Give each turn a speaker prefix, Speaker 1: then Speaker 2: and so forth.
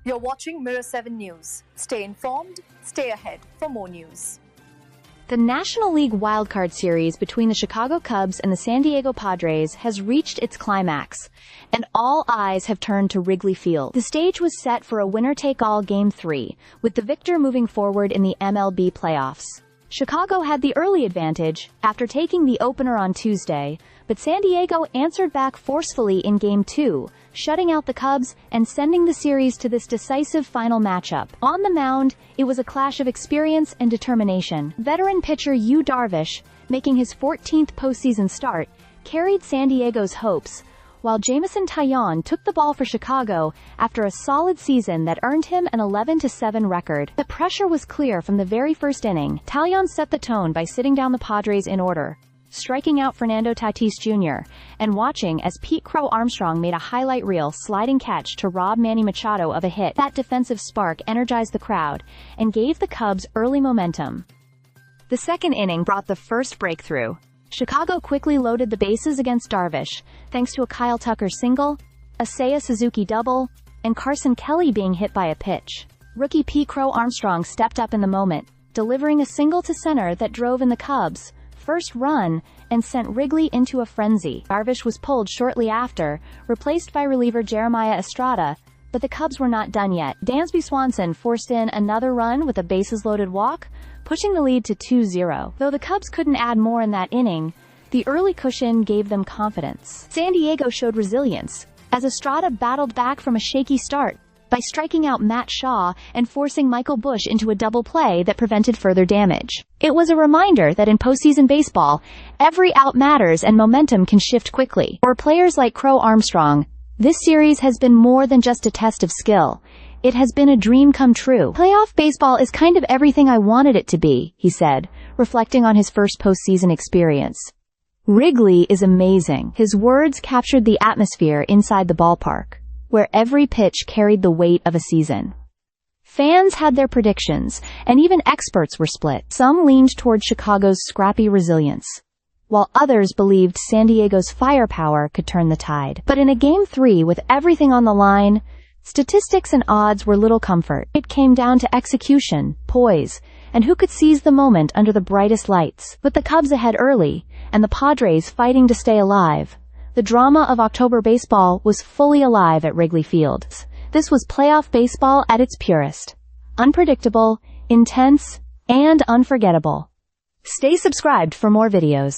Speaker 1: You're watching Mirror 7 News. Stay informed, stay ahead for more news.
Speaker 2: The National League wildcard series between the Chicago Cubs and the San Diego Padres has reached its climax, and all eyes have turned to Wrigley Field. The stage was set for a winner-take-all Game 3, with the victor moving forward in the MLB playoffs. Chicago had the early advantage after taking the opener on Tuesday, but San Diego answered back forcefully in Game 2, shutting out the Cubs and sending the series to this decisive final matchup. On the mound, it was a clash of experience and determination. Veteran pitcher Yu Darvish, making his 14th postseason start, carried San Diego's hopes, while Jameson Taillon took the ball for Chicago after a solid season that earned him an 11-7 record. The pressure was clear from the very first inning. Taillon set the tone by sitting down the Padres in order, striking out Fernando Tatis Jr., and watching as Pete Crow Armstrong made a highlight reel sliding catch to rob Manny Machado of a hit. That defensive spark energized the crowd and gave the Cubs early momentum. The second inning brought the first breakthrough. Chicago quickly loaded the bases against Darvish, thanks to a Kyle Tucker single, a Seiya Suzuki double, and Carson Kelly being hit by a pitch. Rookie Pete Crow Armstrong stepped up in the moment, delivering a single to center that drove in the Cubs' first run and sent Wrigley into a frenzy. Darvish was pulled shortly after, replaced by reliever Jeremiah Estrada, but the Cubs were not done yet. Dansby Swanson forced in another run with a bases-loaded walk, pushing the lead to 2-0. Though the Cubs couldn't add more in that inning, the early cushion gave them confidence. San Diego showed resilience, as Estrada battled back from a shaky start by striking out Matt Shaw and forcing Michael Busch into a double play that prevented further damage. It was a reminder that in postseason baseball, every out matters and momentum can shift quickly. For players like Crow Armstrong, this series has been more than just a test of skill. It has been a dream come true. Playoff baseball is kind of everything I wanted it to be, he said, reflecting on his first postseason experience. Wrigley is amazing. His words captured the atmosphere inside the ballpark, where every pitch carried the weight of a season. Fans had their predictions, and even experts were split. Some leaned toward Chicago's scrappy resilience, while others believed San Diego's firepower could turn the tide. But in a Game 3 with everything on the line, statistics and odds were little comfort. It came down to execution, poise, and who could seize the moment under the brightest lights. With the Cubs ahead early, and the Padres fighting to stay alive, the drama of October baseball was fully alive at Wrigley Field. This was playoff baseball at its purest. Unpredictable, intense, and unforgettable. Stay subscribed for more videos.